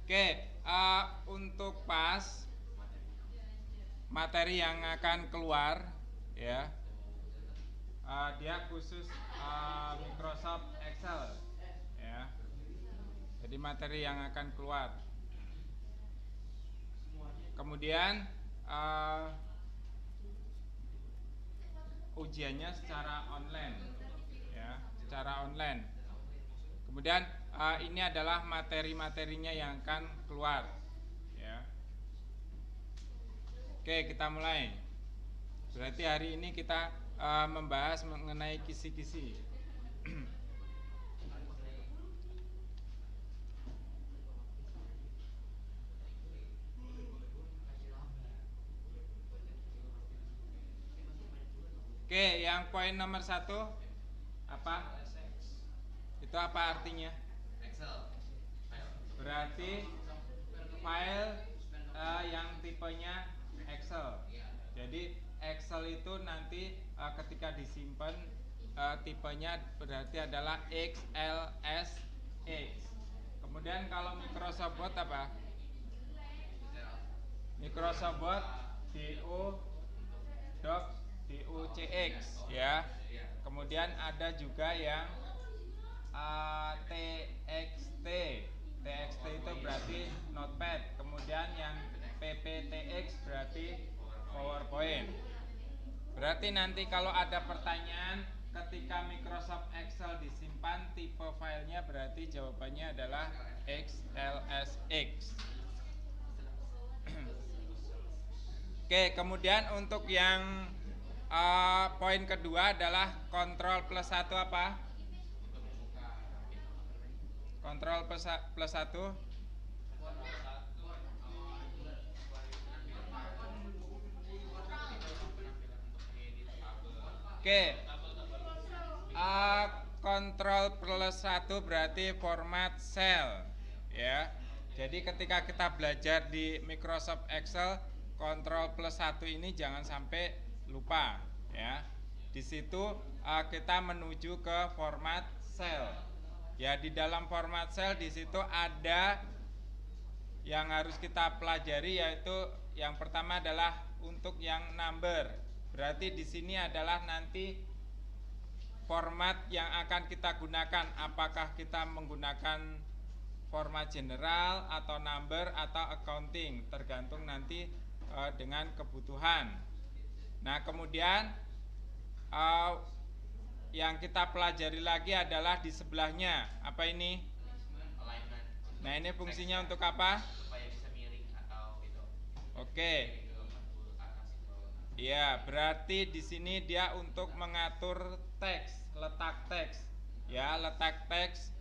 Oke, untuk pas materi yang akan keluar ya, dia khusus Microsoft Excel ya. Jadi materi yang akan keluar. Kemudian ujiannya secara online ya, secara online. Kemudian ini adalah materi-materinya yang akan keluar ya. Oke, kita mulai. Berarti hari ini kita membahas mengenai kisi-kisi. Oke, yang poin nomor 1 apa? Itu apa artinya? Berarti file yang tipenya Excel. Jadi Excel itu nanti ketika disimpan tipenya berarti adalah XLSX. Kemudian kalau Microsoft Word apa? Microsoft Word DOCX ya. Kemudian ada juga yang TXT. TXT itu berarti Notepad. Kemudian yang PPTX berarti PowerPoint. Berarti nanti kalau ada pertanyaan ketika Microsoft Excel disimpan tipe filenya berarti jawabannya adalah XLSX. Oke, kemudian untuk yang poin kedua adalah Ctrl plus 1 apa? Ctrl plus 1. Oke, Ctrl plus 1 berarti format cell ya. Jadi ketika kita belajar di Microsoft Excel, Ctrl plus 1 ini jangan sampai lupa ya. Di situ kita menuju ke format cell. Ya, di dalam format cell di situ ada yang harus kita pelajari, yaitu yang pertama adalah untuk yang number. Berarti di sini adalah nanti format yang akan kita gunakan, apakah kita menggunakan format general atau number atau accounting, tergantung nanti dengan kebutuhan. Nah, kemudian yang kita pelajari lagi adalah di sebelahnya. Apa ini? Nah, ini fungsinya untuk apa? Supaya bisa miring atau gitu. Oke. Ya, berarti di sini dia untuk mengatur teks, letak teks. Ya, letak teks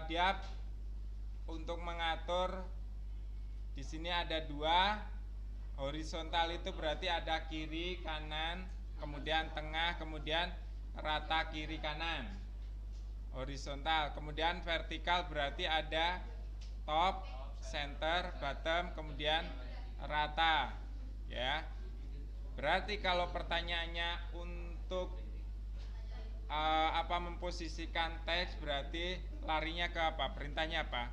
dia untuk mengatur. Di sini ada 2. Horizontal itu berarti ada kiri, kanan, kemudian tengah, kemudian rata kiri kanan. Horizontal. Kemudian vertikal berarti ada top, center, bottom, kemudian rata. Ya. Berarti kalau pertanyaannya untuk memposisikan teks, berarti larinya ke apa? Perintahnya apa?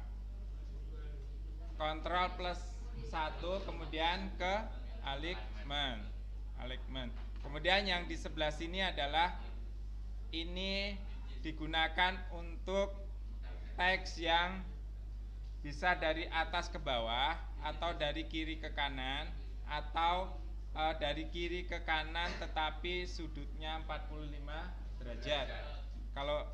Ctrl plus 1 kemudian ke alignment. Kemudian yang di sebelah sini adalah ini digunakan untuk teks yang bisa dari atas ke bawah atau dari kiri ke kanan atau dari kiri ke kanan tetapi sudutnya 45 derajat. Kalau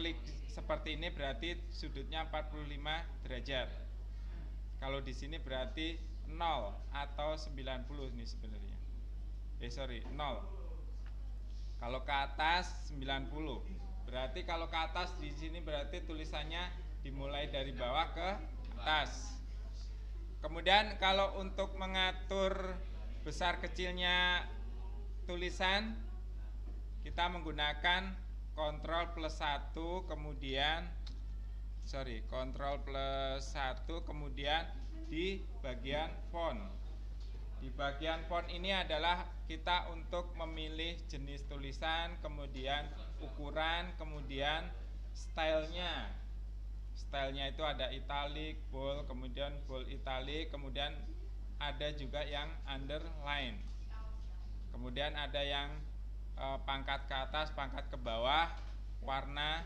klik seperti ini berarti sudutnya 45 derajat. Kalau di sini berarti 0 atau 90 ini sebenarnya. 0. Kalau ke atas 90. Berarti kalau ke atas di sini berarti tulisannya dimulai dari bawah ke atas. Kemudian kalau untuk mengatur besar kecilnya tulisan kita menggunakan Ctrl plus 1 kemudian Ctrl plus 1 kemudian di bagian font. Di bagian font ini adalah kita untuk memilih jenis tulisan, kemudian ukuran, kemudian stylenya. Stylenya itu ada italic, bold, kemudian bold italic, kemudian ada juga yang underline. Kemudian ada yang pangkat ke atas, pangkat ke bawah, warna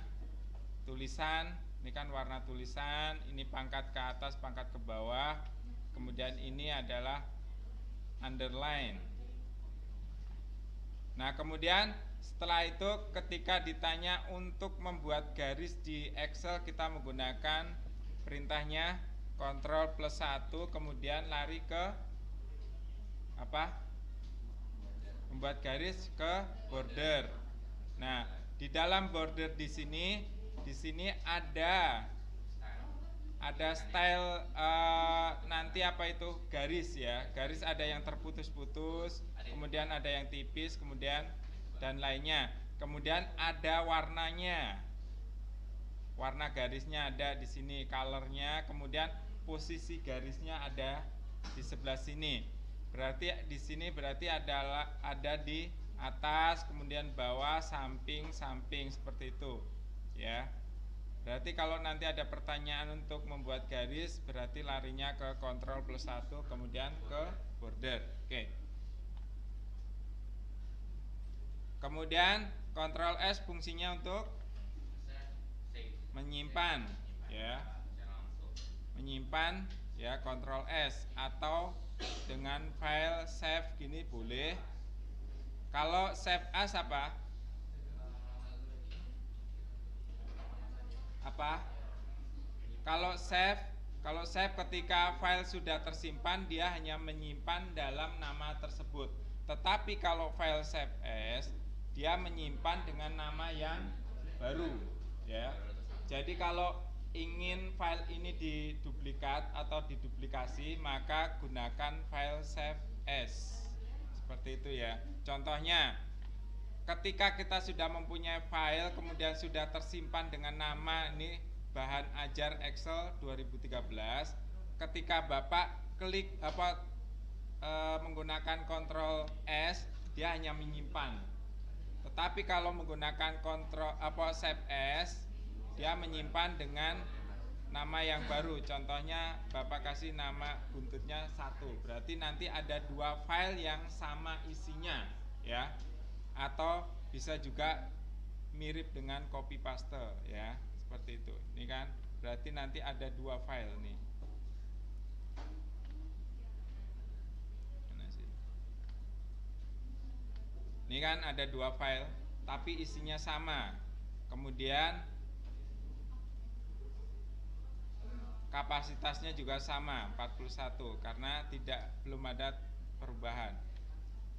tulisan. Ini kan warna tulisan, ini pangkat ke atas, pangkat ke bawah. Kemudian ini adalah underline. Nah, kemudian setelah itu ketika ditanya untuk membuat garis di Excel, kita menggunakan perintahnya Ctrl+1, kemudian lari ke apa? Membuat garis ke border. Nah, di dalam border di sini ada style nanti apa itu garis ya. Garis ada yang terputus-putus, kemudian ada yang tipis, kemudian dan lainnya. Kemudian ada warnanya. Warna garisnya ada di sini, colornya, kemudian posisi garisnya ada di sebelah sini. Berarti di sini berarti ada di atas, kemudian bawah, samping, samping seperti itu, ya. Berarti kalau nanti ada pertanyaan untuk membuat garis, berarti larinya ke Ctrl+1, kemudian ke border. Oke. Kemudian Ctrl+S fungsinya untuk menyimpan, ya. Menyimpan, ya, Ctrl+S, atau dengan file save gini boleh. Kalau save as apa? Kalau save ketika file sudah tersimpan, dia hanya menyimpan dalam nama tersebut. Tetapi kalau file save as, dia menyimpan dengan nama yang baru, ya. Jadi kalau ingin file ini diduplikat atau diduplikasi, maka gunakan file save as. Seperti itu ya. Contohnya, ketika kita sudah mempunyai file, kemudian sudah tersimpan dengan nama ini bahan ajar Excel 2013, ketika Bapak klik menggunakan Ctrl S, dia hanya menyimpan. Tetapi kalau menggunakan save as, dia menyimpan dengan nama yang baru. Contohnya Bapak kasih nama buntutnya 1. Berarti nanti ada 2 file yang sama isinya, ya. Atau bisa juga mirip dengan copy paste, ya, seperti itu. Ini kan berarti nanti ada 2 file nih. Ini kan ada 2 file, tapi isinya sama. Kemudian kapasitasnya juga sama, 41, karena belum ada perubahan.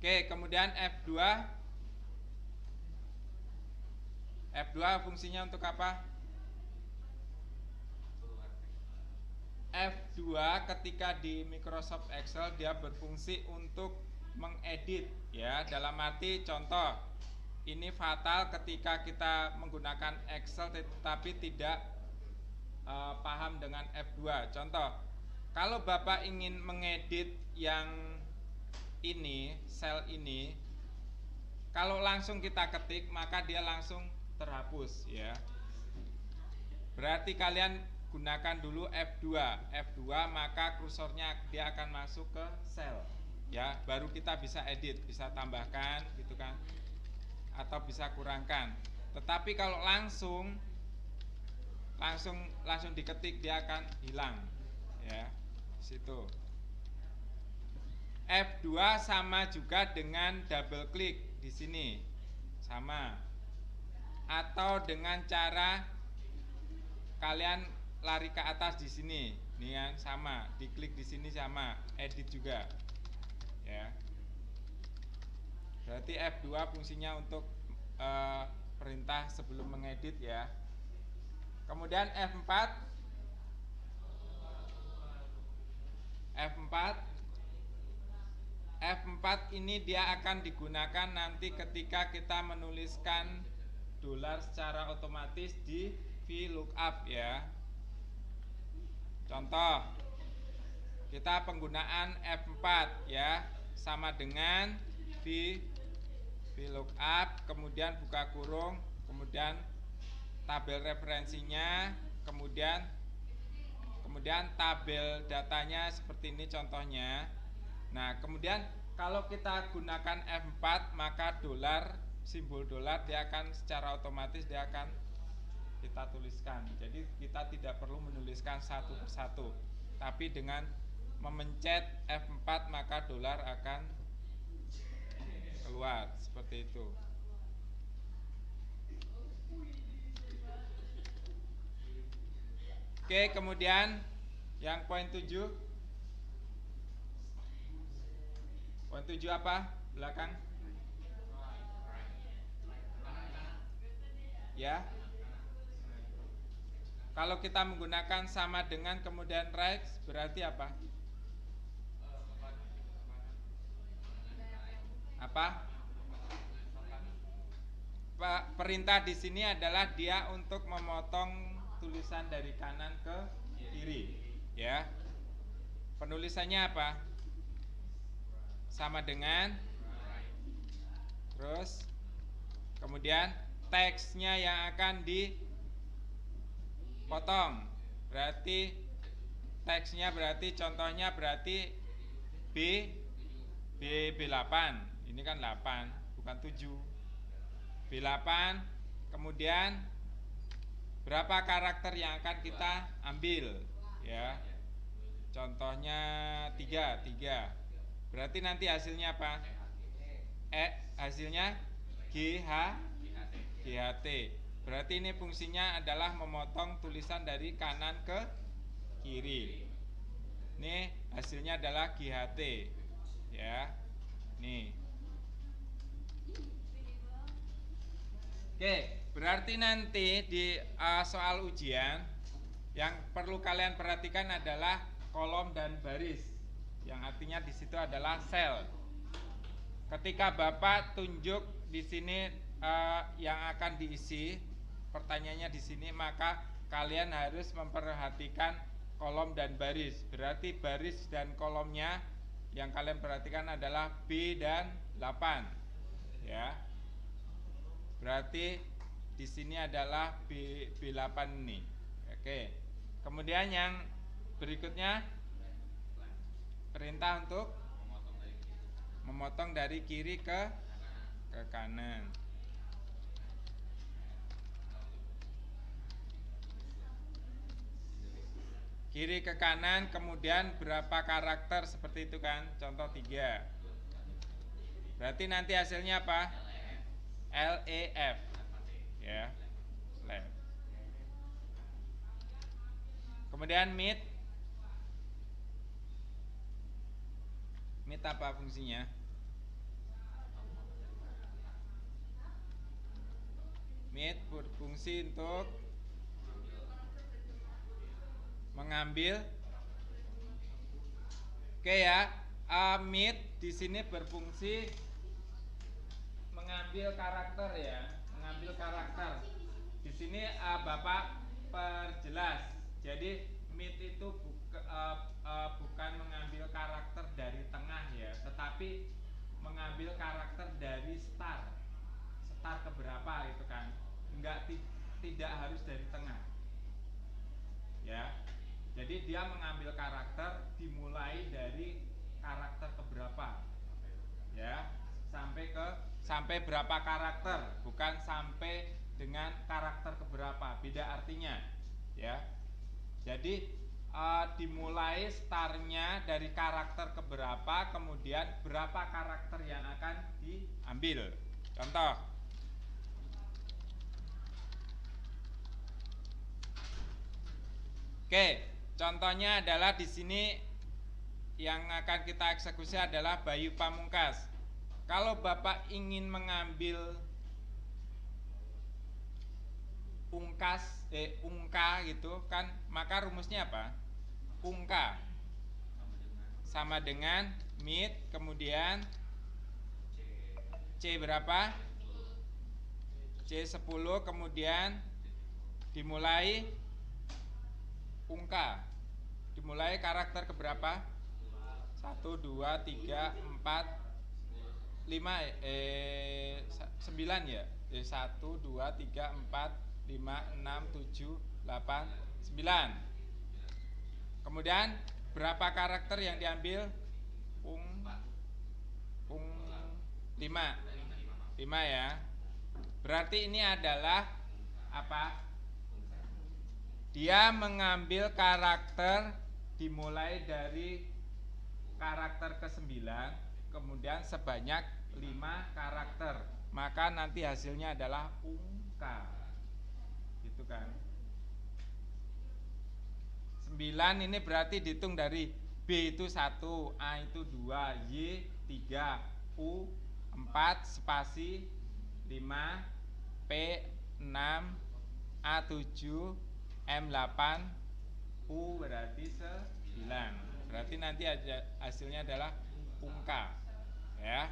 Oke, kemudian F2 fungsinya untuk apa? F2 ketika di Microsoft Excel dia berfungsi untuk mengedit, ya. Dalam arti contoh, ini fatal ketika kita menggunakan Excel tetapi tidak paham dengan F2. Contoh, kalau Bapak ingin mengedit yang ini, sel ini, kalau langsung kita ketik maka dia langsung terhapus, ya. Berarti kalian gunakan dulu F2. F2 maka kursornya dia akan masuk ke sel, ya. Baru kita bisa edit, bisa tambahkan gitu kan, atau bisa kurangkan. Tetapi kalau langsung diketik dia akan hilang, ya. Situ. F2 sama juga dengan double klik di sini. Sama. Atau dengan cara kalian lari ke atas di sini. Ini kan sama, diklik di sini sama, edit juga. Ya. Berarti F2 fungsinya untuk perintah sebelum mengedit, ya. Kemudian F4 ini dia akan digunakan nanti ketika kita menuliskan dolar secara otomatis di VLOOKUP, ya. Contoh, kita penggunaan F4, ya, sama dengan VLOOKUP, kemudian buka kurung, kemudian tabel referensinya, kemudian tabel datanya seperti ini contohnya. Nah, kemudian kalau kita gunakan F4 maka simbol dolar dia akan secara otomatis dia akan kita tuliskan. Jadi kita tidak perlu menuliskan satu persatu, tapi dengan memencet F4 maka dolar akan keluar seperti itu. Oke, kemudian yang poin 7. Poin 7 apa? Belakang. Ya. Kalau kita menggunakan sama dengan kemudian right berarti apa? Apa? Perintah di sini adalah dia untuk memotong tulisan dari kanan ke kiri, ya. Penulisannya apa? Sama dengan, terus kemudian teksnya yang akan dipotong. Berarti teksnya berarti contohnya berarti B8. Ini kan 8, bukan 7. B8, kemudian berapa karakter yang akan kita ambil, ya. Contohnya 3. Berarti nanti hasilnya apa? Hasilnya GHT. Berarti ini fungsinya adalah memotong tulisan dari kanan ke kiri. Ini hasilnya adalah GHT, ya. Nih. Oke, berarti nanti di soal ujian yang perlu kalian perhatikan adalah kolom dan baris, yang artinya di situ adalah sel. Ketika Bapak tunjuk di sini yang akan diisi, pertanyaannya di sini, maka kalian harus memperhatikan kolom dan baris. Berarti baris dan kolomnya yang kalian perhatikan adalah B dan 8, ya. Berarti di sini adalah B8 ini. Oke. Kemudian yang berikutnya perintah untuk memotong dari kiri ke kanan. Kiri ke kanan, kemudian berapa karakter seperti itu kan? Contoh 3. Berarti nanti hasilnya apa? LEF, ya, left. Kemudian mid apa fungsinya? Mid berfungsi untuk mengambil. Oke ya, mid di sini berfungsi mengambil karakter, ya, mengambil karakter. Di sini Bapak perjelas. Jadi mid itu bukan mengambil karakter dari tengah, ya, tetapi mengambil karakter dari start keberapa itu kan. Tidak harus dari tengah, ya. Jadi dia mengambil karakter dimulai dari karakter keberapa, ya, sampai berapa karakter, bukan sampai dengan karakter keberapa, beda artinya, ya. Jadi dimulai startnya dari karakter keberapa, kemudian berapa karakter yang akan diambil. Contoh, oke, contohnya adalah di sini yang akan kita eksekusi adalah Bayu Pamungkas. Kalau Bapak ingin mengambil ungka gitu kan, maka rumusnya apa? Ungka sama dengan mid, kemudian C berapa? C10, kemudian dimulai ungka. Dimulai karakter keberapa? 1, 2, 3, 4, 5, 9 ya? 1, 2, 3, 4, 5, 6, 7, 8, 9. Kemudian berapa karakter yang diambil? Pung 5. 5 ya. Berarti ini adalah apa? Dia mengambil karakter dimulai dari karakter ke-9, kemudian sebanyak 5 karakter. Maka nanti hasilnya adalah ungka. Gitu kan. 9 ini berarti dihitung dari B itu 1, A itu 2, Y 3, U 4, spasi 5, P 6, A 7, M 8, U berarti 9. Berarti nanti hasilnya adalah ungka. Ya.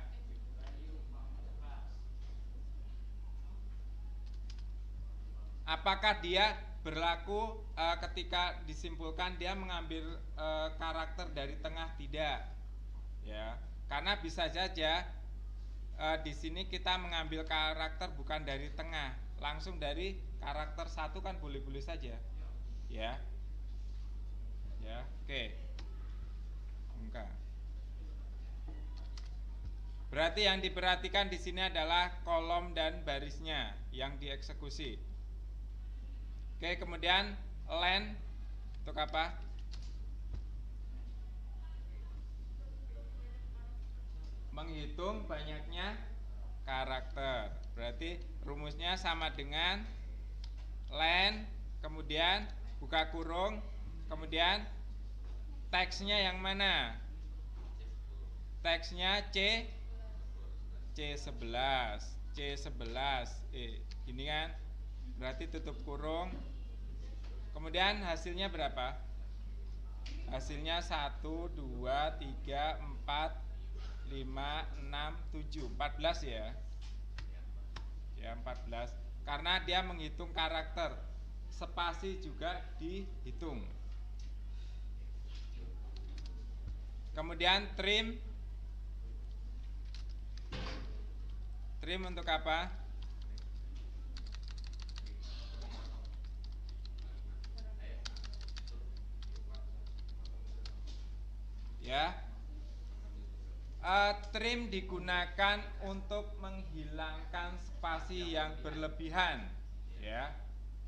Apakah dia berlaku ketika disimpulkan dia mengambil karakter dari tengah? Tidak, ya, karena bisa saja di sini kita mengambil karakter bukan dari tengah, langsung dari karakter 1 kan boleh-boleh saja, ya, ya, oke, enggak. Berarti yang diperhatikan di sini adalah kolom dan barisnya yang dieksekusi. Oke, kemudian len untuk apa? Menghitung banyaknya karakter. Berarti rumusnya sama dengan len, kemudian buka kurung, kemudian teksnya yang mana? Teksnya C11. Ini kan berarti tutup kurung. Kemudian hasilnya berapa? Hasilnya 1, 2, 3, 4, 5, 6, 7, 14 ya. Ya, 14. Karena dia menghitung karakter. Spasi juga dihitung. Kemudian trim. Trim untuk apa? Ya, trim digunakan untuk menghilangkan spasi yang berlebihan, ya.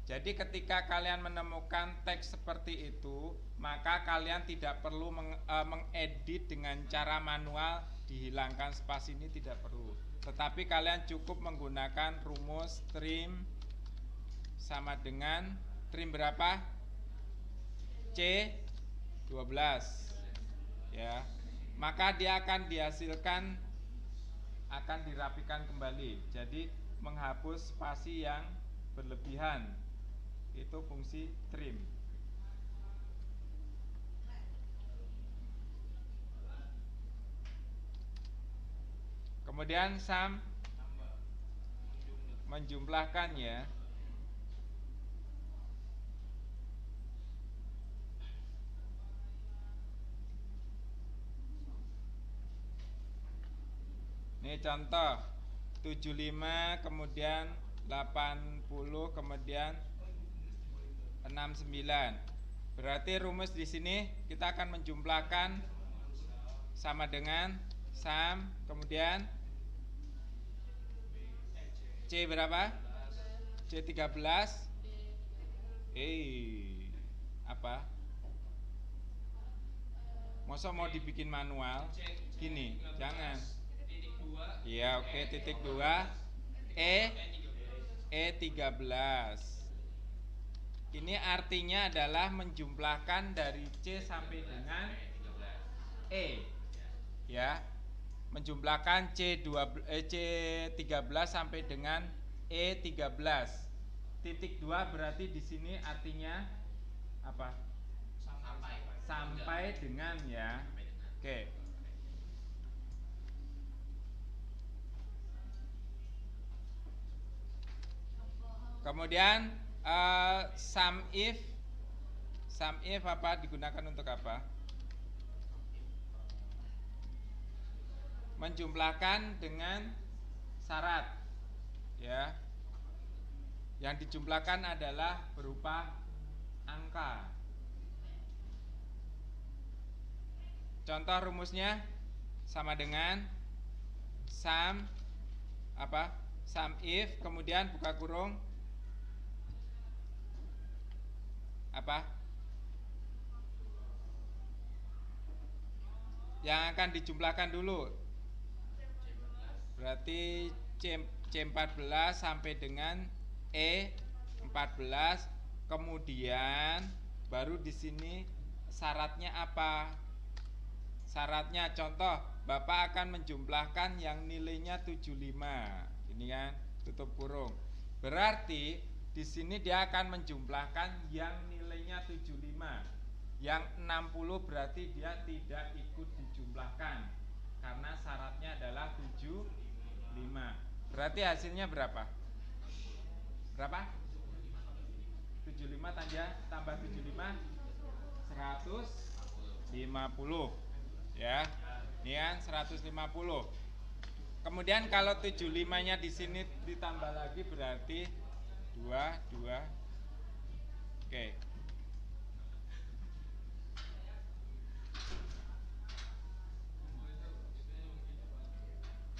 Jadi ketika kalian menemukan teks seperti itu, maka kalian tidak perlu mengedit dengan cara manual, dihilangkan spasi ini tidak perlu. Tetapi kalian cukup menggunakan rumus trim sama dengan trim berapa? C12. Ya, maka dia akan dihasilkan, akan dirapikan kembali. Jadi menghapus spasi yang berlebihan. Itu fungsi trim. Kemudian sum, menjumlahkan ya. Ini contoh 75 kemudian 80 kemudian 69. Berarti rumus di sini kita akan menjumlahkan sama dengan sum kemudian C berapa? C13. Apa? Masa mau dibikin manual? Gini, jangan. Iya, oke, titik 2 E13. Ini artinya adalah menjumlahkan dari C sampai dengan E. Ya. Menjumlahkan C13 sampai dengan E13. Titik 2 berarti di sini artinya apa? Sampai dengan ya. Oke. Kemudian sum if apa digunakan untuk apa? Menjumlahkan dengan syarat, ya. Yang dijumlahkan adalah berupa angka. Contoh rumusnya sama dengan sum apa? Sum if kemudian buka kurung apa? Yang akan dijumlahkan dulu. Berarti C14 sampai dengan E14, kemudian baru di sini syaratnya apa? Syaratnya contoh, Bapak akan menjumlahkan yang nilainya 75. Ini kan, tutup kurung. Berarti di sini dia akan menjumlahkan yang nilainya 75. Yang 60 berarti dia tidak ikut dijumlahkan karena syaratnya adalah 75. Berarti hasilnya berapa? Berapa? 75 tambah 75 150 ya. Ini kan 150. Kemudian kalau 75-nya di sini ditambah lagi berarti 2. Oke.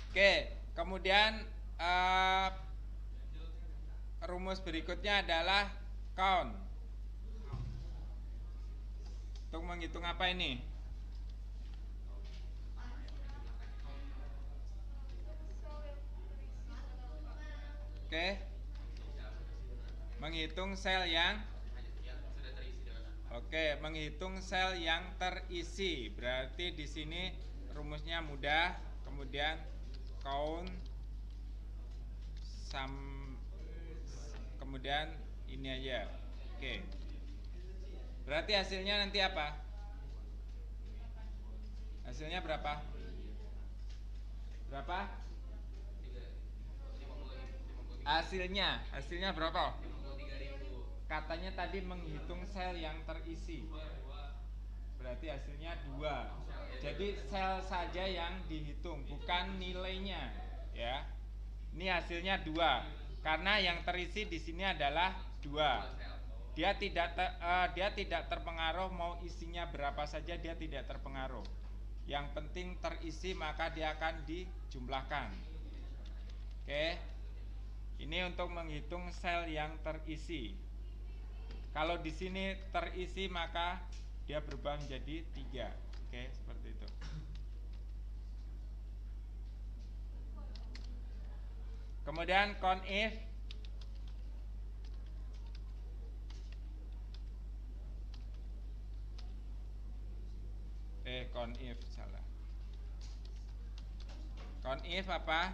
Oke, kemudian rumus berikutnya adalah count. Untuk menghitung apa ini? Oke. Menghitung sel yang menghitung sel yang terisi. Berarti di sini rumusnya mudah. Kemudian count kemudian ini aja. Oke. Berarti hasilnya nanti apa? Hasilnya berapa? Berapa? Hasilnya berapa? Katanya tadi menghitung sel yang terisi. Berarti hasilnya 2. Jadi sel saja yang dihitung, bukan nilainya, ya. Ini hasilnya 2. Karena yang terisi di sini adalah 2. Dia tidak terpengaruh mau isinya berapa saja, dia tidak terpengaruh. Yang penting terisi maka dia akan dijumlahkan. Oke. Ini untuk menghitung sel yang terisi. Kalau di sini terisi maka dia berubah menjadi 3. Oke, seperti itu. Kemudian count if salah. Count if apa?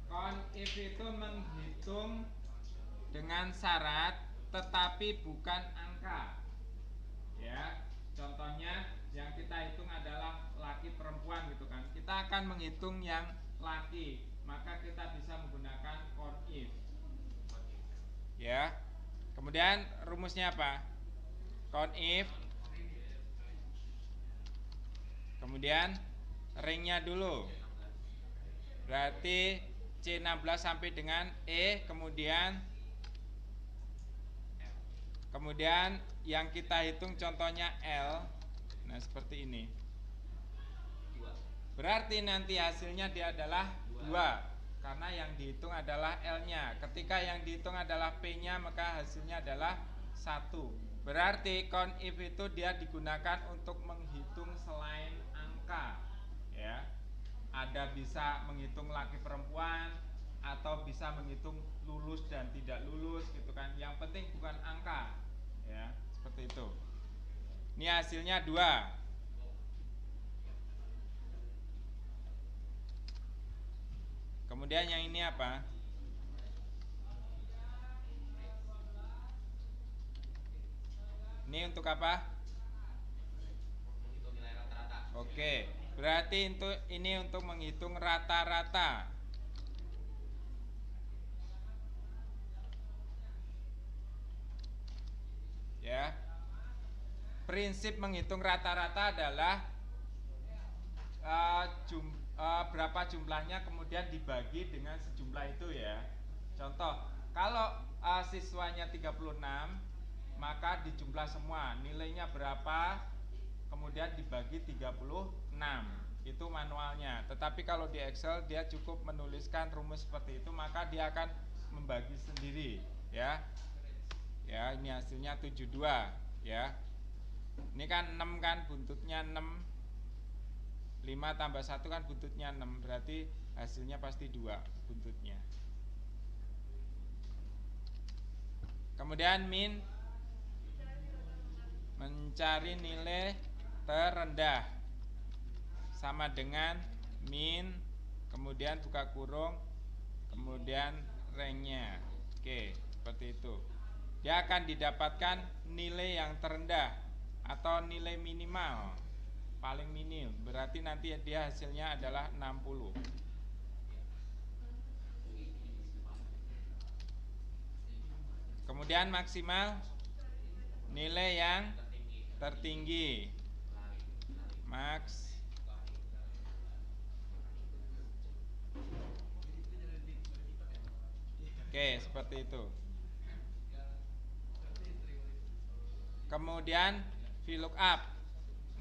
Count if itu menghitung dengan syarat tetapi bukan angka. Ya, contohnya yang kita hitung adalah laki perempuan gitu kan. Kita akan menghitung yang laki, maka kita bisa menggunakan count if. Ya. Kemudian rumusnya apa? Count if. Kemudian ringnya dulu. Berarti C16 sampai dengan E, kemudian yang kita hitung contohnya L. Nah, seperti ini. Berarti nanti hasilnya dia adalah 2. Karena yang dihitung adalah L-nya. Ketika yang dihitung adalah P-nya, maka hasilnya adalah 1. Berarti count if itu dia digunakan untuk menghitung selain angka. Ya. Ada bisa menghitung laki perempuan atau bisa menghitung lulus dan tidak lulus gitu kan. Yang penting bukan angka. Ya, seperti itu. Ini hasilnya 2. Kemudian yang ini apa? Ini untuk apa? Oke, berarti ini untuk menghitung rata-rata. Ya. Prinsip menghitung rata-rata adalah berapa jumlahnya kemudian dibagi dengan sejumlah itu ya. Contoh, kalau siswanya 36, maka dijumlah semua, nilainya berapa, kemudian dibagi 36. Itu manualnya. Tetapi kalau di Excel dia cukup menuliskan rumus seperti itu, maka dia akan membagi sendiri ya. Ya, ini hasilnya 72 ya. Ini kan 6 kan, buntutnya 6. 5 tambah 1 kan buntutnya 6, berarti hasilnya pasti 2 buntutnya. Kemudian min, mencari nilai terendah, sama dengan min, kemudian buka kurung, kemudian ranknya. Oke, seperti itu. Dia akan didapatkan nilai yang terendah atau nilai minimal, paling minim, berarti nanti dia hasilnya adalah 60. Kemudian maksimal, nilai yang tertinggi, max. Oke, seperti itu. Kemudian VLOOKUP.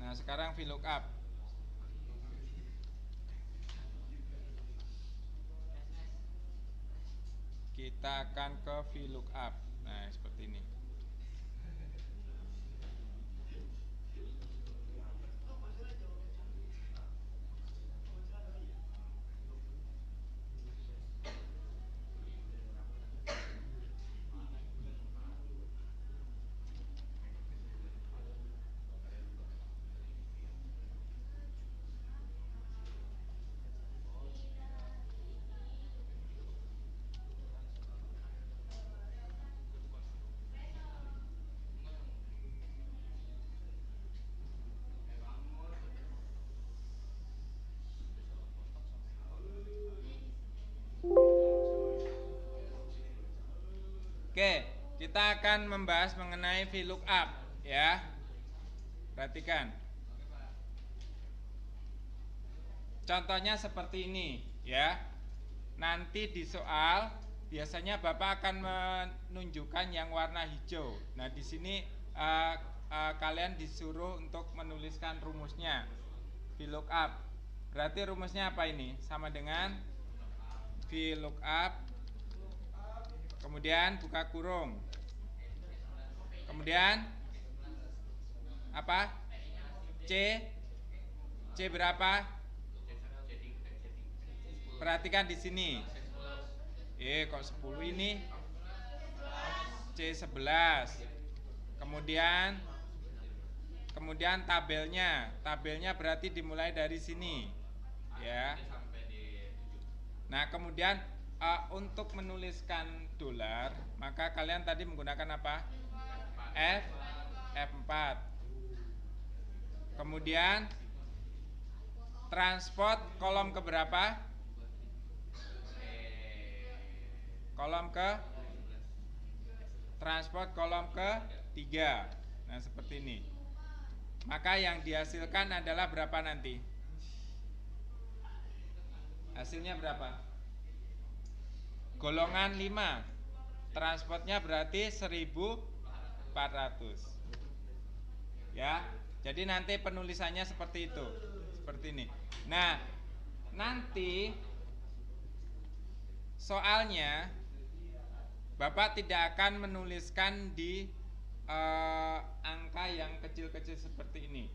Nah, sekarang VLOOKUP. Kita akan ke VLOOKUP. Nah, seperti ini. Oke, kita akan membahas mengenai VLOOKUP ya. Perhatikan. Contohnya seperti ini ya. Nanti di soal biasanya Bapak akan menunjukkan yang warna hijau. Nah, di sini kalian disuruh untuk menuliskan rumusnya. VLOOKUP. Berarti rumusnya apa ini? Sama dengan VLOOKUP, kemudian buka kurung, kemudian apa? C berapa? Perhatikan di sini. Kok 10 ini? C11. Kemudian tabelnya berarti dimulai dari sini ya. Nah, kemudian untuk menuliskan dolar, maka kalian tadi menggunakan apa? F4. Kemudian transport kolom ke berapa? Transport kolom ke 3. Nah, seperti ini. Maka yang dihasilkan adalah berapa nanti? Hasilnya berapa? Golongan 5. Transportnya berarti 1400. Ya. Jadi nanti penulisannya seperti itu. Seperti ini. Nah, nanti soalnya Bapak tidak akan menuliskan di angka yang kecil-kecil seperti ini.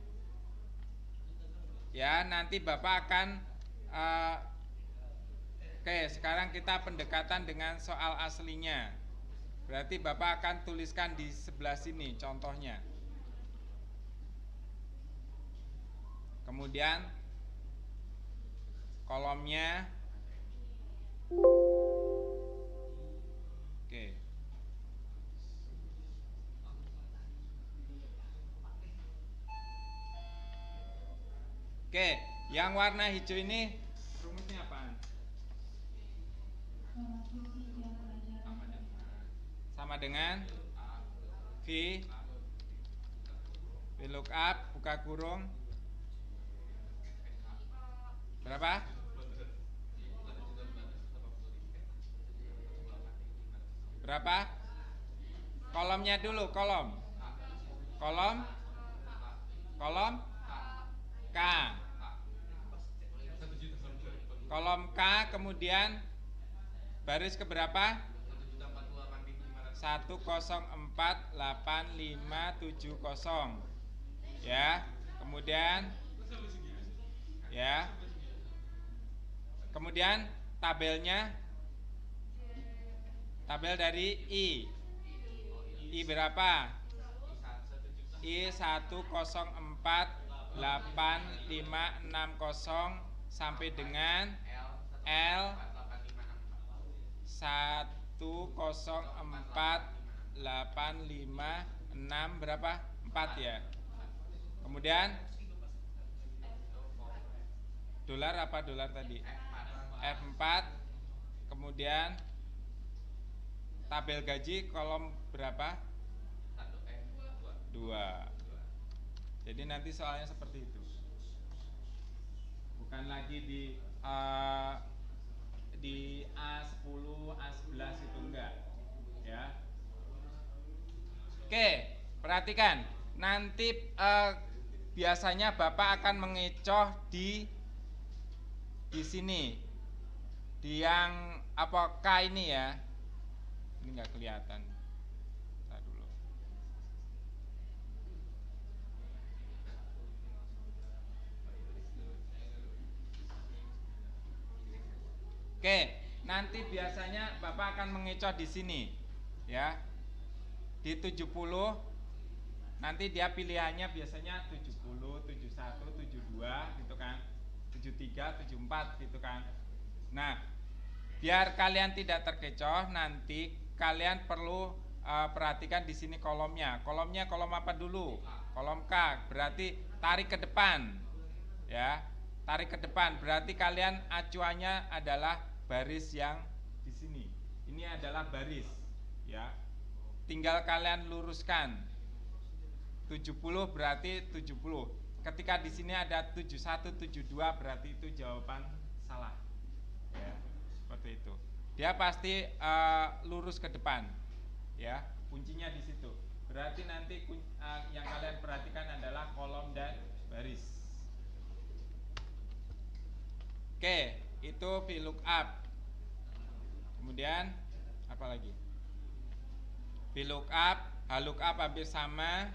Ya, nanti Bapak akan Oke, sekarang kita pendekatan dengan soal aslinya. Berarti Bapak akan tuliskan di sebelah sini contohnya. Kemudian kolomnya. Oke, yang warna hijau ini rumusnya apaan? Sama dengan VLOOKUP, buka kurung, Berapa? Berapa? Kolomnya dulu, kolom. Kolom. Kolom K. Kolom K, kemudian baris keberapa? 1048570. Ya. Kemudian ya. Kemudian tabelnya, tabel dari I. I berapa? I 1048560 sampai dengan L 1048566 berapa? 4 ya. Kemudian dolar apa dolar tadi? F4. Kemudian tabel gaji kolom berapa? 2. Jadi nanti soalnya seperti itu. Bukan lagi di A10, A11 itu enggak. Ya. Oke, perhatikan. Nanti biasanya Bapak akan mengecoh di sini. Di yang apakah ini ya? Ini enggak kelihatan. Bentar dulu. Oke, nanti biasanya Bapak akan mengecoh di sini. Ya. Di 70 nanti dia pilihannya biasanya 70, 71, 72 gitu kan. 73, 74 gitu kan. Nah, biar kalian tidak terkecoh, nanti kalian perlu perhatikan di sini kolomnya. Kolomnya kolom apa dulu? Kolom K, berarti tarik ke depan. Ya. Tarik ke depan, berarti kalian acuannya adalah baris yang di sini. Ini adalah baris, ya. Tinggal kalian luruskan. 70 berarti 70. Ketika di sini ada 71, 72 berarti itu jawaban salah. Ya, seperti itu. Dia pasti lurus ke depan. Ya, kuncinya di situ. Berarti nanti yang kalian perhatikan adalah kolom dan baris. Oke, itu VLOOKUP. Kemudian apa lagi? VLOOKUP, HLOOKUP hampir sama.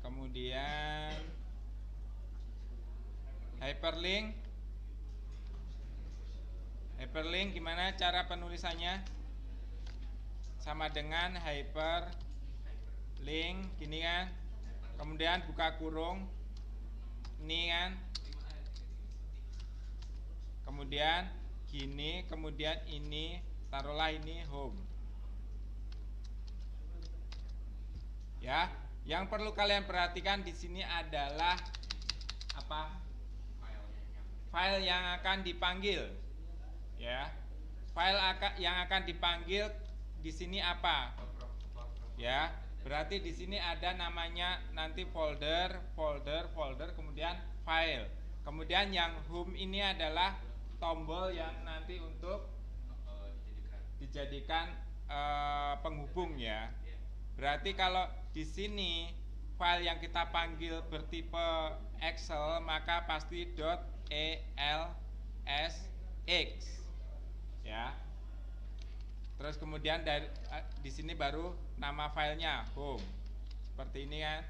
Kemudian hyperlink. Hyperlink gimana cara penulisannya? Sama dengan hyperlink gini kan. Kemudian buka kurung. Ini kan. Kemudian gini, kemudian ini, taruhlah ini home. Ya, yang perlu kalian perhatikan di sini adalah apa? File yang akan dipanggil. Ya. File yang akan dipanggil di sini apa? Ya, berarti di sini ada namanya nanti folder, kemudian file. Kemudian yang home ini adalah tombol yang nanti untuk dijadikan penghubung ya. Berarti kalau di sini file yang kita panggil bertipe Excel maka pasti .elsx ya. Terus kemudian dari di sini baru nama filenya home. Seperti ini kan.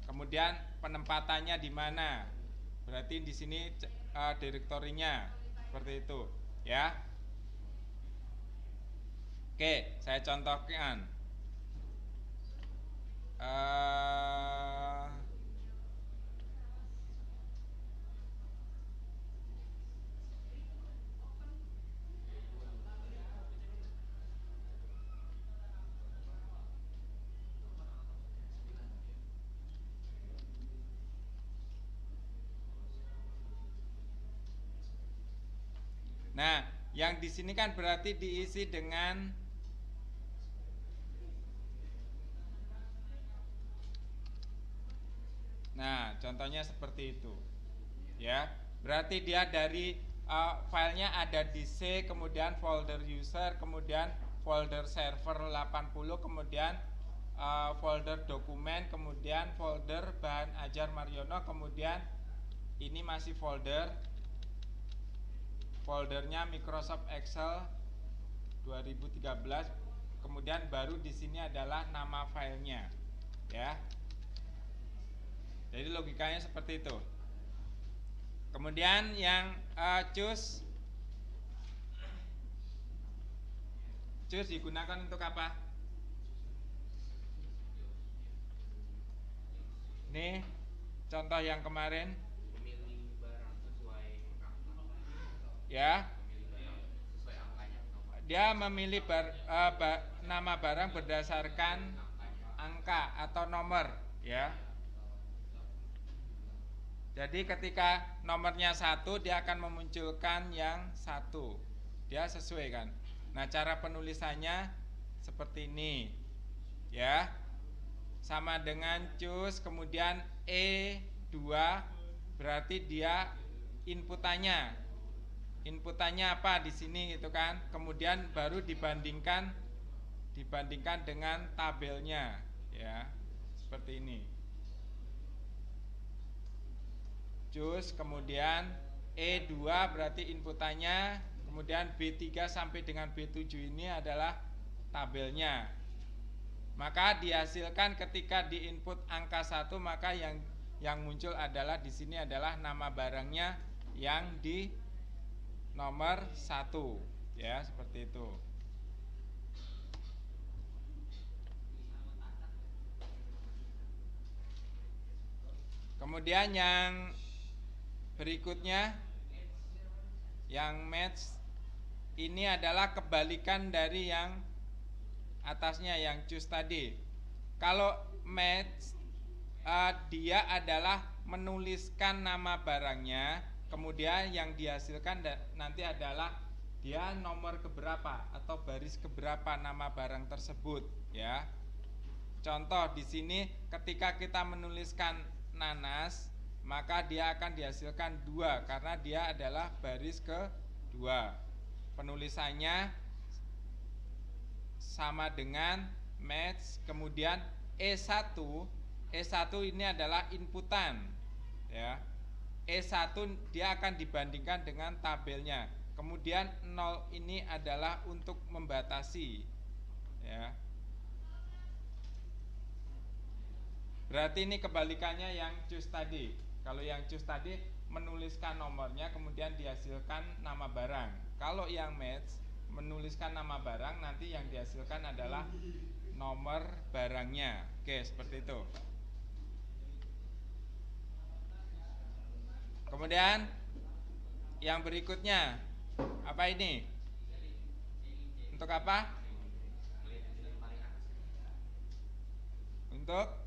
Kemudian penempatannya di mana? Berarti di sini direktorinya seperti itu ya. Oke, saya contohkan. Nah, yang di sini kan berarti diisi dengan contohnya seperti itu. ya. Berarti dia dari filenya ada di C, kemudian folder user, kemudian folder server 80, kemudian folder dokumen, kemudian folder bahan ajar Mariono, kemudian ini masih foldernya Microsoft Excel 2013, kemudian baru di sini adalah nama filenya, ya. Jadi logikanya seperti itu. Kemudian yang choose digunakan untuk apa? Nih contoh yang kemarin, ya, dia memilih nama barang berdasarkan angka atau nomor, ya. Jadi ketika nomornya 1, dia akan memunculkan yang 1. Dia sesuai kan. Nah, cara penulisannya seperti ini, ya. Sama dengan choose, kemudian E2, berarti dia inputannya apa di sini gitu kan. Kemudian baru dibandingkan dengan tabelnya, ya. Seperti ini. Choose, kemudian E2 berarti inputannya, kemudian B3 sampai dengan B7 ini adalah tabelnya. Maka dihasilkan ketika diinput angka 1, maka yang muncul adalah di sini adalah nama barangnya yang di nomor 1, ya, seperti itu. Kemudian yang berikutnya, yang match, ini adalah kebalikan dari yang atasnya, yang choose tadi. Kalau match, dia adalah menuliskan nama barangnya, kemudian yang dihasilkan nanti adalah dia nomor keberapa atau baris keberapa nama barang tersebut, ya. Contoh di sini ketika kita menuliskan nanas, maka dia akan dihasilkan 2 karena dia adalah baris ke-2. Penulisannya sama dengan match, kemudian E1 ini adalah inputan, ya. E1 dia akan dibandingkan dengan tabelnya. Kemudian 0 ini adalah untuk membatasi, ya. Berarti ini kebalikannya yang choose tadi. Kalau yang choose tadi menuliskan nomornya kemudian dihasilkan nama barang. Kalau yang match menuliskan nama barang, nanti yang dihasilkan adalah nomor barangnya. Oke, seperti itu. Kemudian yang berikutnya, apa ini? Untuk apa? Untuk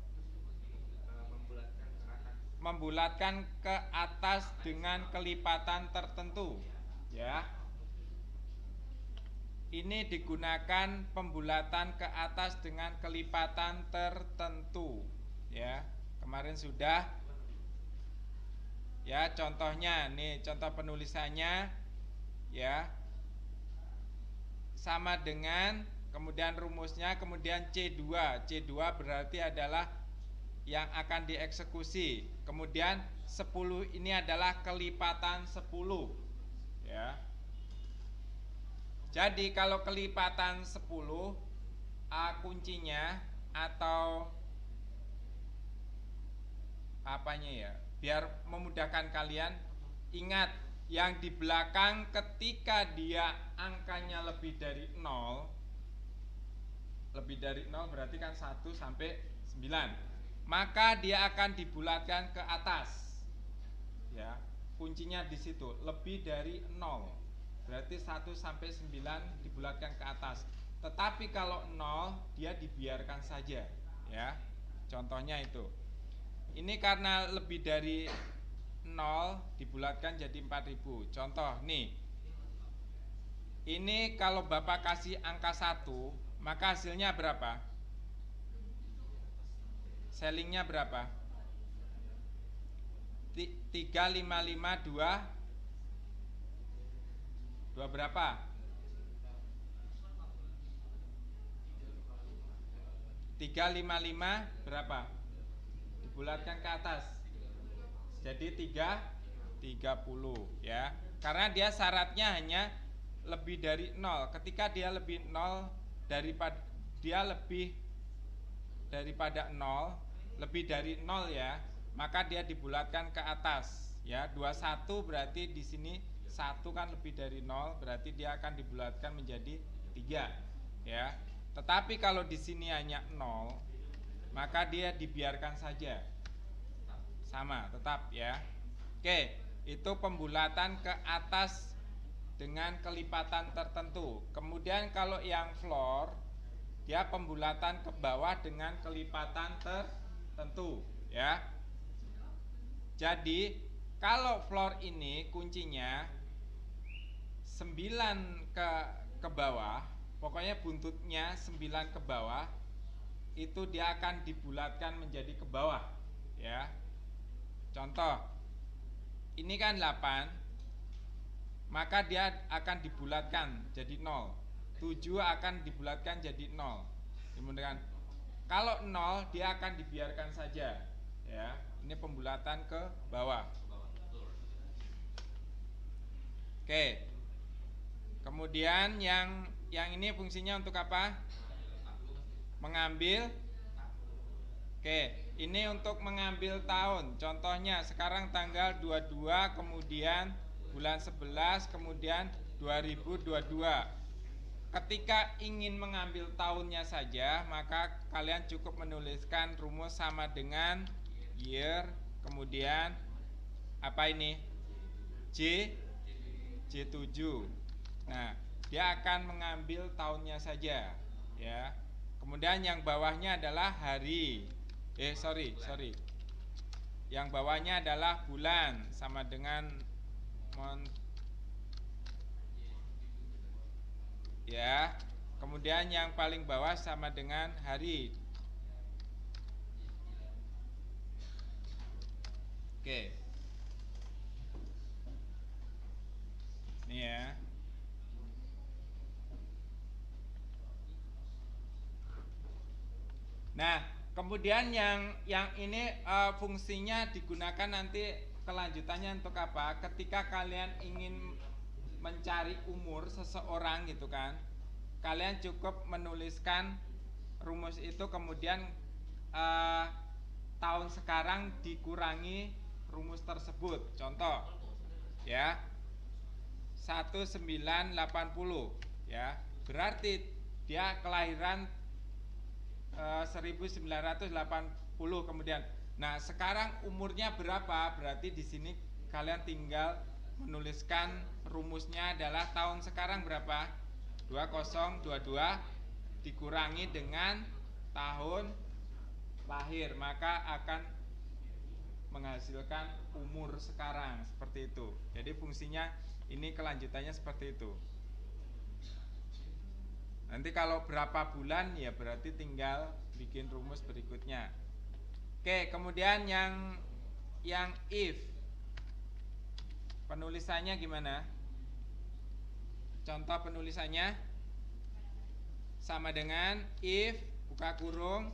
membulatkan ke atas dengan kelipatan tertentu, ya. Ini digunakan pembulatan ke atas dengan kelipatan tertentu, ya. Kemarin sudah, ya, contohnya nih, contoh penulisannya, ya, sama dengan, kemudian rumusnya, kemudian C2 berarti adalah yang akan dieksekusi. Kemudian 10 ini adalah kelipatan 10, ya. Jadi kalau kelipatan 10, kuncinya atau apanya ya, biar memudahkan kalian, ingat yang di belakang ketika dia angkanya lebih dari 0 berarti kan 1 sampai 9. Maka dia akan dibulatkan ke atas, ya. Kuncinya di situ, lebih dari 0 berarti 1 sampai 9 dibulatkan ke atas. Tetapi kalau 0 dia dibiarkan saja, ya. Contohnya itu. Ini karena lebih dari 0 dibulatkan jadi 4000. Contoh nih, ini kalau Bapak kasih angka 1, maka hasilnya berapa? Sellingnya berapa? 355 2 berapa? 355 berapa? Dibulatkan ke atas. Jadi 30 ya. Karena dia syaratnya hanya lebih dari 0. Ketika dia lebih 0 daripada daripada 0, lebih dari 0 ya, maka dia dibulatkan ke atas ya. 21 berarti di sini 1 kan lebih dari 0, berarti dia akan dibulatkan menjadi 3 ya. Tetapi kalau di sini hanya 0, maka dia dibiarkan saja. Sama, tetap ya. Oke, itu pembulatan ke atas dengan kelipatan tertentu. Kemudian kalau yang floor, dia pembulatan ke bawah dengan kelipatan tertentu ya. Jadi kalau floor ini kuncinya 9 ke bawah, pokoknya buntutnya 9 ke bawah, itu dia akan dibulatkan menjadi ke bawah ya. Contoh, ini kan 8, maka dia akan dibulatkan jadi 0. 7 akan dibulatkan jadi 0. Kemudian kalau 0 dia akan dibiarkan saja ya. Ini pembulatan ke bawah. Oke. Kemudian yang ini fungsinya untuk apa? Mengambil. Oke, ini untuk mengambil tahun. Contohnya sekarang tanggal 22, kemudian bulan 11, kemudian 2022. Ketika ingin mengambil tahunnya saja, maka kalian cukup menuliskan rumus sama dengan year, kemudian apa ini? J7. Nah, dia akan mengambil tahunnya saja ya. Kemudian yang bawahnya adalah hari. Sorry. Yang bawahnya adalah bulan sama dengan ya. Kemudian yang paling bawah sama dengan hari. Oke. Ini ya. Nah, kemudian yang ini fungsinya digunakan nanti kelanjutannya untuk apa? Ketika kalian ingin mencari umur seseorang gitu kan, kalian cukup menuliskan rumus itu, kemudian tahun sekarang dikurangi rumus tersebut. Contoh ya, 1980 ya, berarti dia kelahiran 1980 kemudian. Nah, sekarang umurnya berapa? Berarti di sini kalian tinggal menuliskan rumusnya adalah tahun sekarang berapa? 2022 dikurangi dengan tahun lahir, maka akan menghasilkan umur sekarang, seperti itu. Jadi fungsinya ini kelanjutannya seperti itu. Nanti kalau berapa bulan ya berarti tinggal bikin rumus berikutnya. Oke, kemudian yang if, penulisannya gimana? Contoh penulisannya sama dengan if buka kurung,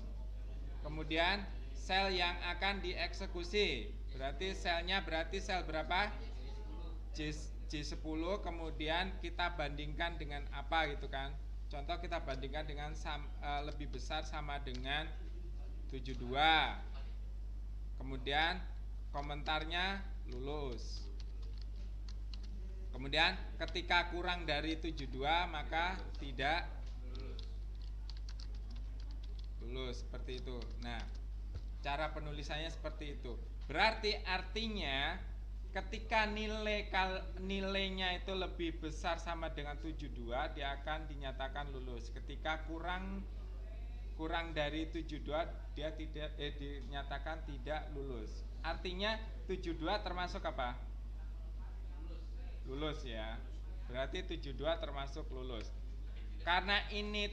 kemudian sel yang akan dieksekusi. Berarti selnya sel berapa? J10, kemudian kita bandingkan dengan apa gitu kan. Contoh kita bandingkan dengan lebih besar sama dengan 72. Kemudian komentarnya lulus. Kemudian ketika kurang dari 72 maka tidak lulus, seperti itu. Nah, cara penulisannya seperti itu. Berarti artinya ketika nilainya itu lebih besar sama dengan 72, dia akan dinyatakan lulus. Ketika kurang dari 72 dia tidak dinyatakan tidak lulus. Artinya 72 termasuk apa? Lulus ya. Berarti 72 termasuk lulus. Karena ini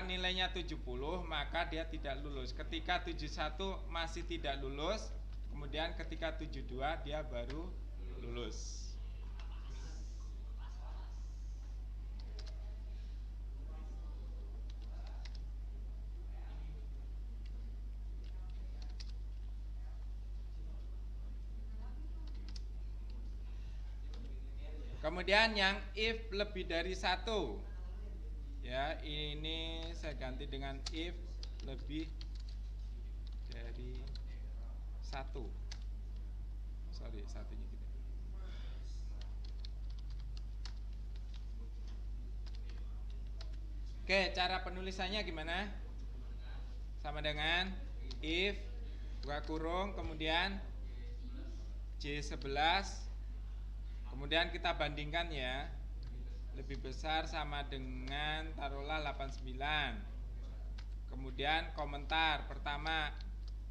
nilainya 70, maka dia tidak lulus. Ketika 71 masih tidak lulus, kemudian ketika 72 dia baru lulus. Kemudian yang if lebih dari 1, ya, ini saya ganti dengan if lebih dari 1. Sorry, satunya gitu. Oke, cara penulisannya gimana? Sama dengan if buka kurung kemudian J11, kemudian kita bandingkan ya, lebih besar sama dengan taruhlah 89. Kemudian komentar pertama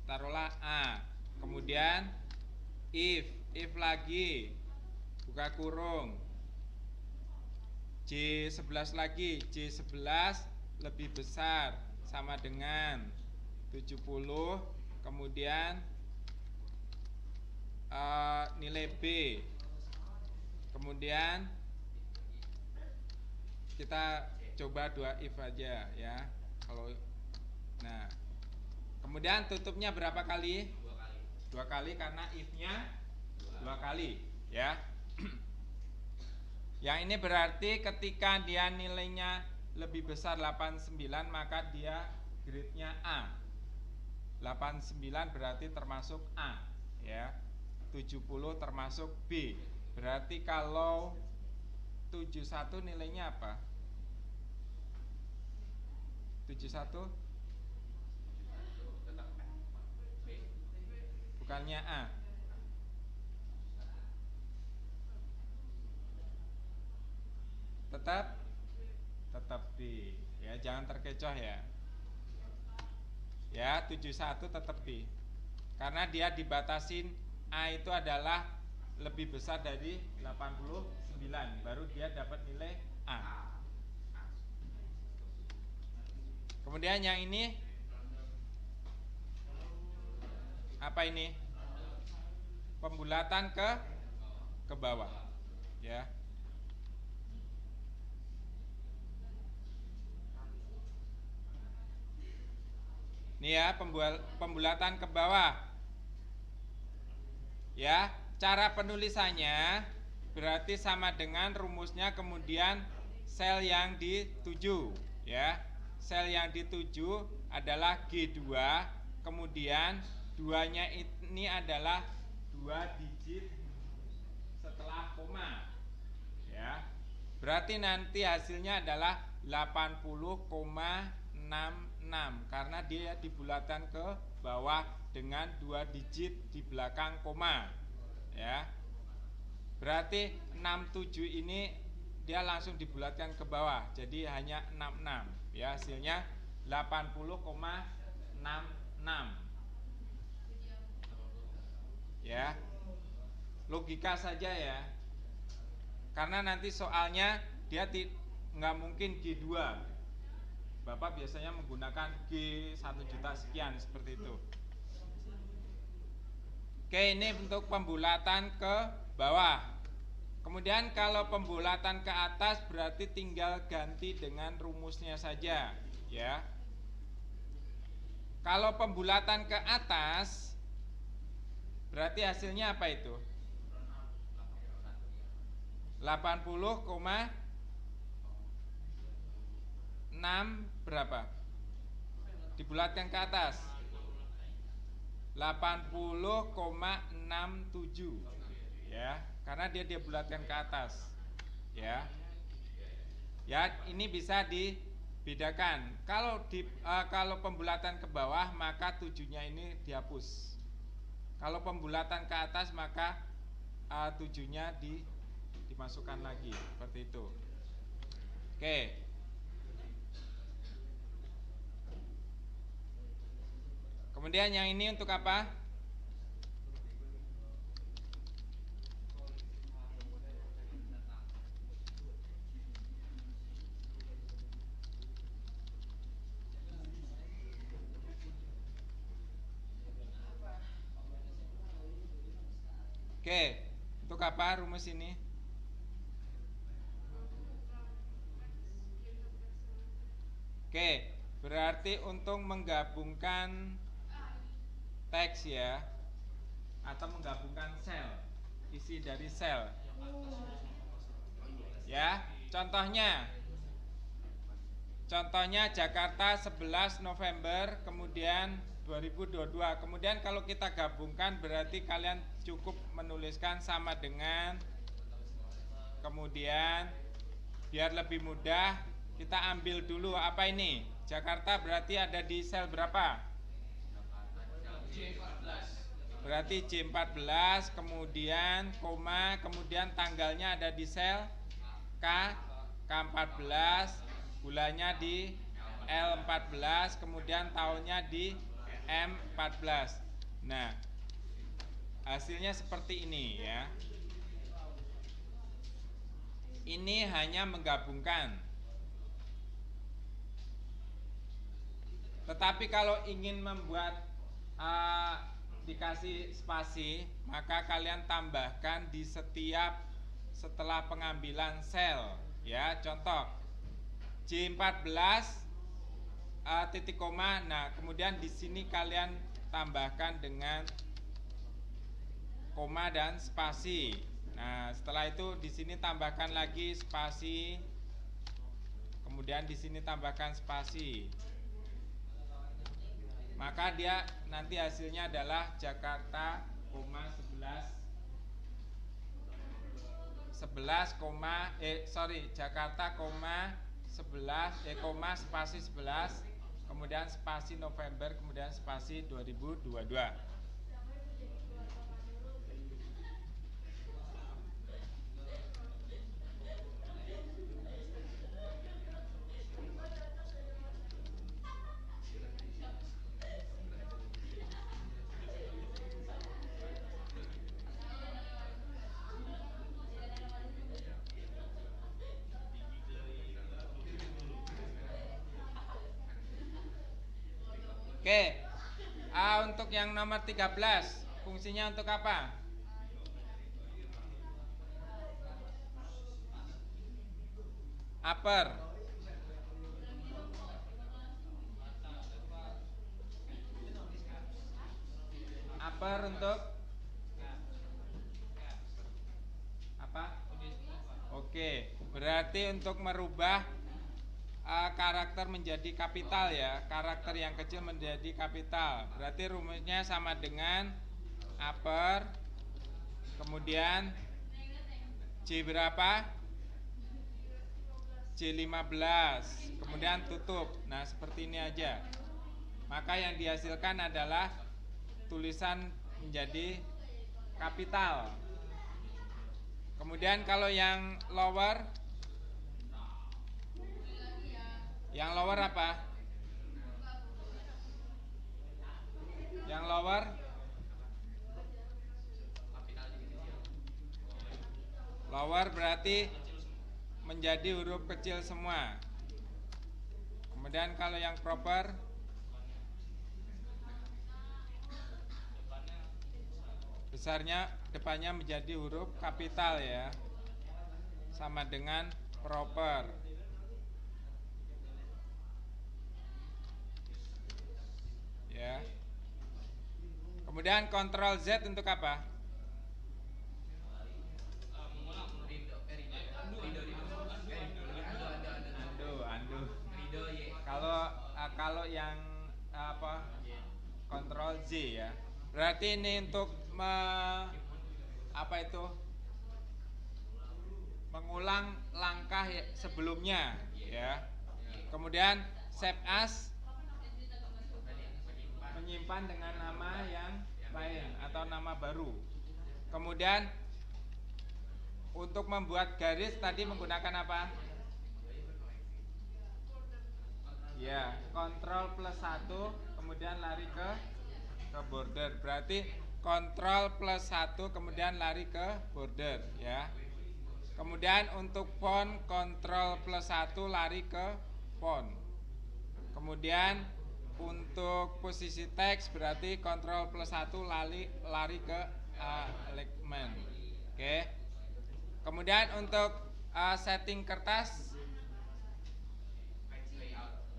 taruhlah A, kemudian if lagi buka kurung J11 lagi, J11 lebih besar sama dengan 70, kemudian nilai B, kemudian kita coba 2 if aja ya. Kalau nah, kemudian tutupnya berapa kali? 2 kali karena if-nya 2 kali ya. Yang ini berarti ketika dia nilainya lebih besar 89 maka dia grade-nya A. 89 berarti termasuk A ya. 70 termasuk B. Berarti kalau 71 nilainya apa? 71 bukannya A. Tetap B ya, jangan terkecoh ya. Ya, 71 tetap B. Karena dia dibatasin A itu adalah lebih besar dari 89 baru dia dapat nilai A. Kemudian yang ini apa ini? Pembulatan ke bawah ya. Ini ya, pembulatan ke bawah. Ya, cara penulisannya berarti sama dengan rumusnya kemudian sel yang dituju ya. Sel yang dituju adalah G2, kemudian 2-nya ini adalah 2 digit setelah koma. Ya. Berarti nanti hasilnya adalah 80,66 karena dia dibulatkan ke bawah dengan 2 digit di belakang koma. Ya. Berarti 67 ini dia langsung dibulatkan ke bawah. Jadi hanya 66. Ya, hasilnya 80,66. Ya. Logika saja ya. Karena nanti soalnya dia nggak mungkin G2. Bapak biasanya menggunakan G 1 juta sekian seperti itu. Oke, ini untuk pembulatan ke bawah. Kemudian kalau pembulatan ke atas berarti tinggal ganti dengan rumusnya saja ya. Kalau pembulatan ke atas berarti hasilnya apa itu? 80,6 berapa? Dibulatkan ke atas 80,67 ya, karena dia bulatkan ke atas ya. Ya, ini bisa dibedakan. Kalau pembulatan ke bawah maka 7-nya ini dihapus. Kalau pembulatan ke atas maka 7-nya dimasukkan lagi seperti itu. Oke. Kemudian yang ini untuk apa? Oke, untuk apa rumus ini? Oke, berarti untuk menggabungkan teks ya, atau menggabungkan sel, isi dari sel. Ya, contohnya Jakarta 11 November kemudian 2022. Kemudian kalau kita gabungkan berarti kalian cukup menuliskan sama dengan, kemudian biar lebih mudah kita ambil dulu apa ini? Jakarta berarti ada di sel berapa? Berarti J14, kemudian koma, kemudian tanggalnya ada di sel K, K14, bulannya di L14, kemudian tahunnya di M14. Nah, hasilnya seperti ini ya. Ini hanya menggabungkan. Tetapi kalau ingin membuat dikasih spasi, maka kalian tambahkan di setiap setelah pengambilan sel ya. Contoh J14 titik koma. Nah, kemudian di sini kalian tambahkan dengan koma dan spasi. Nah, setelah itu di sini tambahkan lagi spasi. Kemudian di sini tambahkan spasi. Maka dia nanti hasilnya adalah Jakarta, 11, Jakarta, 11, spasi 11, kemudian spasi November, kemudian spasi 2022. Oke, untuk yang nomor 13, fungsinya untuk apa? Upper. Upper untuk apa? Oke, berarti untuk merubah karakter menjadi kapital ya. Karakter yang kecil menjadi kapital. Berarti rumusnya sama dengan upper, kemudian J berapa? J15, kemudian tutup. Nah, seperti ini aja. Maka yang dihasilkan adalah tulisan menjadi kapital. Kemudian kalau yang lower apa? Yang lower berarti menjadi huruf kecil semua. Kemudian kalau yang proper besarnya depannya menjadi huruf kapital ya. Sama dengan proper. Ya. Kemudian kontrol Z untuk apa? Andu. Kalau yang apa? Kontrol Z ya. Berarti ini untuk mengulang langkah sebelumnya ya. Kemudian save as, menyimpan dengan nama yang lain atau nama baru. Kemudian untuk membuat garis tadi menggunakan apa? Ya, Ctrl +1 kemudian lari ke border. Berarti Ctrl +1 kemudian lari ke border ya. Kemudian untuk font Ctrl +1 lari ke font. Kemudian untuk posisi teks berarti Ctrl +1 lari ke alignment. Oke. Kemudian untuk setting kertas,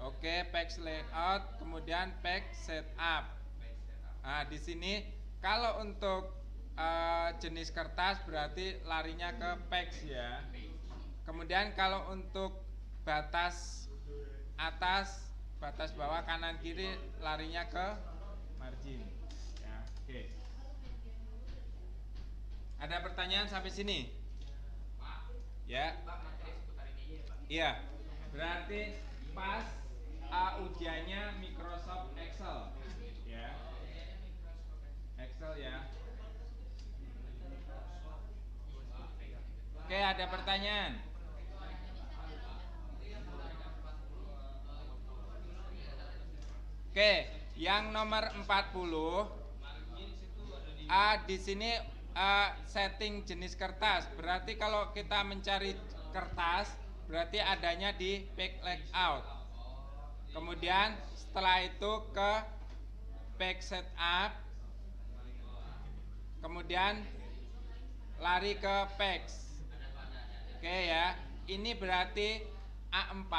oke, page layout, kemudian page setup. Nah, di sini kalau untuk jenis kertas berarti larinya ke page ya. Kemudian kalau untuk batas atas, batas bawah, kanan kiri larinya ke margin. Ya, oke. Ada pertanyaan sampai sini? Ya. Iya. Berarti pas ujiannya Microsoft Excel. Ya. Excel ya. Oke, ada pertanyaan? Oke, yang nomor 40 di sini setting jenis kertas. Berarti kalau kita mencari kertas berarti adanya di page layout. Kemudian setelah itu ke page setup. Kemudian lari ke page. Oke ya. Ini berarti A4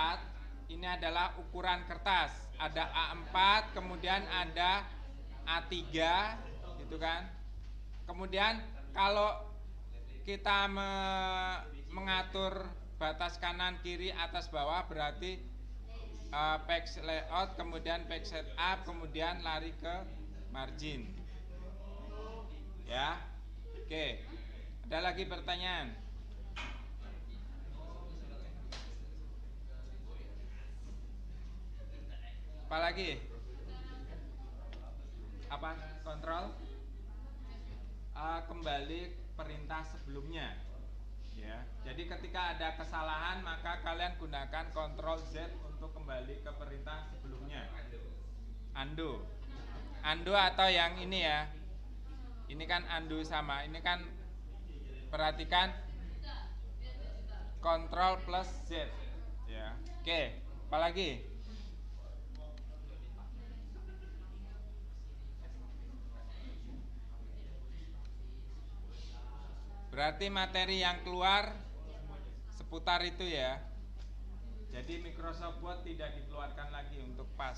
ini adalah ukuran kertas. Ada A4, kemudian ada A3 gitu kan. Kemudian kalau kita mengatur batas kanan kiri atas bawah berarti page layout, kemudian page setup, kemudian lari ke margin. Ya. Oke. Ada lagi pertanyaan? Apa lagi? Apa? Kontrol? Kembali perintah sebelumnya. Ya. Jadi ketika ada kesalahan maka kalian gunakan Ctrl Z untuk kembali ke perintah sebelumnya. Undo. Undo atau yang ini ya. Ini kan undo sama. Ini kan perhatikan Ctrl plus Z. Ya. Oke. Apalagi? Berarti materi yang keluar seputar itu ya. Jadi Microsoft Word tidak dikeluarkan lagi untuk pas.